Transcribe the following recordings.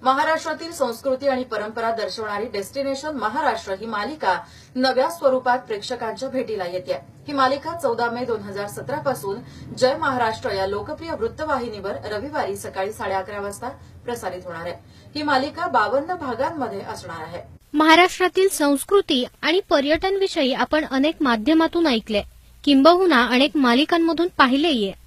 महाराष्ट्रातील संस्कृती आणि परंपरा दर्शवणारी डेस्टिनेशन महाराष्ट्र ही मालिका नव्या स्वरूपात प्रेक्षकांच्या भेटीला येते। ही मालिका 14 मे 2017 पासून जय महाराष्ट्र या लोकप्रिय वृत्तवाहिनीवर रविवारी सकाळी 11:30 वाजता प्रसारित होणार आहे। ही मालिका 52 भागांमध्ये असणार आहे। महाराष्ट्रातील संस्कृती आणि पर्यटनविषयी आपण अनेक माध्यमातून ऐकले, किंबहुना अनेक मालिकांमधून पाहिलेही आहे।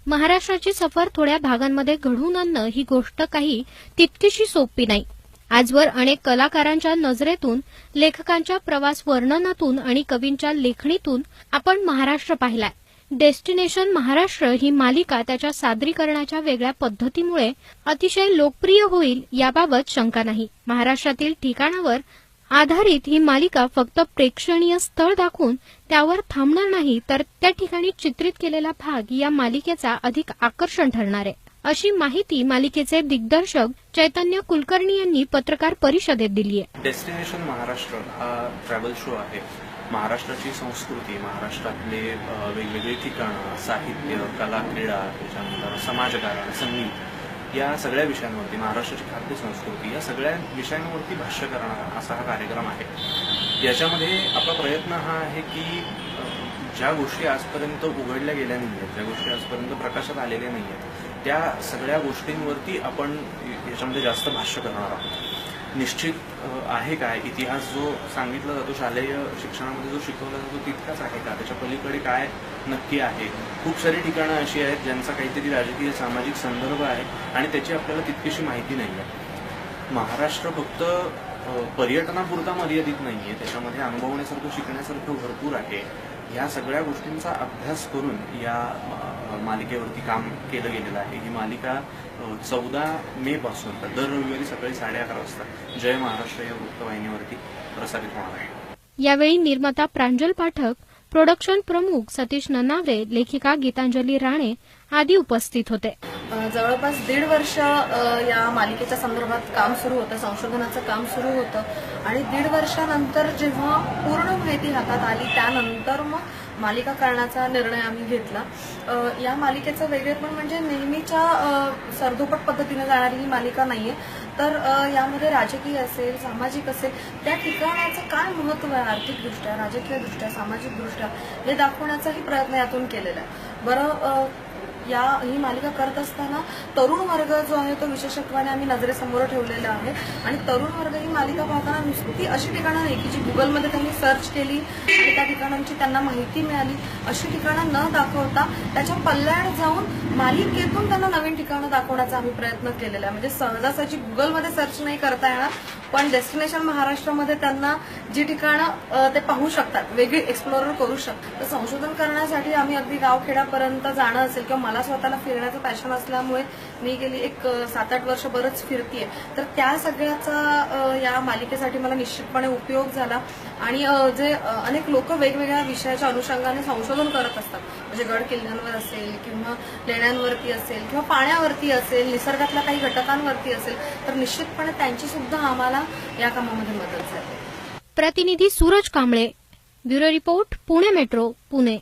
महाराष्ट्राची सफर थोड्या भागांमध्ये घडवून आणणं ही गोष्ट काही तितकीशी सोपी नाही। आजवर अनेक कलाकारांच्या नजरेतून, लेखकांच्या प्रवास वर्णनातून आणि कवींच्या लेखणीतून आपण महाराष्ट्र पाहिलाय। डेस्टिनेशन महाराष्ट्र ही मालिका त्याच्या सादरीकरणाच्या वेगळ्या पद्धतीमुळे अतिशय लोकप्रिय होईल याबाबत शंका नाही। महाराष्ट्रातील ठिकाणावर आधारित ही मालिका फक्त प्रेक्षणीय स्थळ दाखवून त्यावर थांबणार नाही, तर त्या ठिकाणी चित्रित केलेला भाग या मालिकेचा अधिक आकर्षण ठरणार आहे, अशी माहिती मालिकेचे दिग्दर्शक चैतन्य कुलकर्णी यांनी पत्रकार परिषदेत दिली आहे। डेस्टिनेशन महाराष्ट्र हा ट्रॅव्हल शो आहे। महाराष्ट्राची संस्कृती, महाराष्ट्रातले वेगवेगळे ठिकाणं, साहित्य, कला, क्रीडा, त्याच्यानंतर समाजकारण, संगीत या सगळ्या विषयांवरती, महाराष्ट्राची खाद्य संस्कृती या सगळ्या विषयांवरती भाष्य करणारा असा हा कार्यक्रम आहे। याच्यामध्ये आपला प्रयत्न हा आहे की ज्या गोष्टी आजपर्यंत उघडल्या गेल्या नाहीयेत, ज्या गोष्टी आजपर्यंत प्रकाशात आलेल्या नाहीयेत, त्या सगळ्या गोष्टींवरती आपण याच्यामध्ये जास्त भाष्य करणार आहोत। निश्चित आहे काय इतिहास जो सांगितला जातो शालेय शिक्षणामध्ये, जो शिकवला जातो तितकाच आहे का, त्याच्या पलीकडे काय नक्की आहे। खूप सारी ठिकाणं अशी आहेत ज्यांचा काहीतरी राजकीय सामाजिक संदर्भ आहे आणि त्याची आपल्याला तितकीशी माहिती नाही आहे। महाराष्ट्र फक्त पर्यटनापुरता मर्यादित नाहीये, त्याच्यामध्ये अनुभवण्यासारखं, शिकण्यासारखं भरपूर आहे। या सगळ्या गोष्टींचा अभ्यास करून या मालिकेवरती काम केलं गेलेलं आहे। ही मालिका 14 मे पासून दर रविवारी सकाळी 11:30 वाजता जय महाराष्ट्र या वृत्तवाहिनीवरती प्रसारित होणार आहे। यावेळी निर्माता प्रांजल पाठक, प्रोडक्शन प्रमुख सतीश ननावरे, लेखिका गीतांजली राणे आदी उपस्थित होते। जवळपास 1.5 वर्ष या मालिकेच्या संदर्भात काम सुरू होतं, संशोधनाचं काम सुरू होतं आणि 1.5 वर्षानंतर जेव्हा पूर्ण माहिती हातात आली त्यानंतर मग मालिका करण्याचा निर्णय आम्ही घेतला। या मालिकेचं वेगळेपण म्हणजे नेहमीच्या सरधोपट पद्धतीने जाणारी ही मालिका नाहीये, तर यामध्ये राजकीय असेल, सामाजिक असेल, त्या ठिकाणाचं काय महत्त्व आहे आर्थिकदृष्ट्या, राजकीयदृष्ट्या, सामाजिकदृष्ट्या हे दाखवण्याचाही प्रयत्न यातून केलेला आहे। बरं, ही मालिका करत असताना तरुण वर्ग जो आहे तो विशेषत्वाने आम्ही नजरेसमोर ठेवलेला आहे आणि तरुण वर्ग ही मालिका पाहताना नुसती अशी ठिकाणं नाही की जी गुगलमध्ये त्यांनी सर्च केली आणि त्या ठिकाणांची त्यांना माहिती मिळाली, अशी ठिकाणं न दाखवता त्याच्या पल्ल्यात जाऊन मालिकेतून त्यांना नवीन ठिकाणं दाखवण्याचा आम्ही प्रयत्न केलेला आहे। म्हणजे सहजासहजी गुगलमध्ये सर्च नाही करता येणार, पण डेस्टिनेशन महाराष्ट्रामध्ये त्यांना जी ठिकाणं ते पाहू शकतात, वेगळी एक्सप्लोर करू शकतात। तर संशोधन करण्यासाठी आम्ही अगदी गावखेड्यापर्यंत जाणं असेल किंवा मला स्वतःला फिरण्याचं पॅशन असल्यामुळे मी गेली एक 7-8 वर्ष बरंच फिरतीये, तर त्या सगळ्याचा या मालिकेसाठी मला निश्चितपणे उपयोग झाला। आणि जे अनेक लोक वेगवेगळ्या विषयाच्या अनुषंगाने संशोधन करत असतात, म्हणजे गड किल्ल्यांवर असेल किंवा लेण्यांवरती असेल किंवा पाण्यावरती असेल, निसर्गातल्या काही घटकांवरती असेल, तर निश्चितपणे त्यांची सुद्धा आम्हाला या कामामध्ये मदत झाली। प्रतिनिधी Suraj Kamble, bureau report, Pune metro, Pune.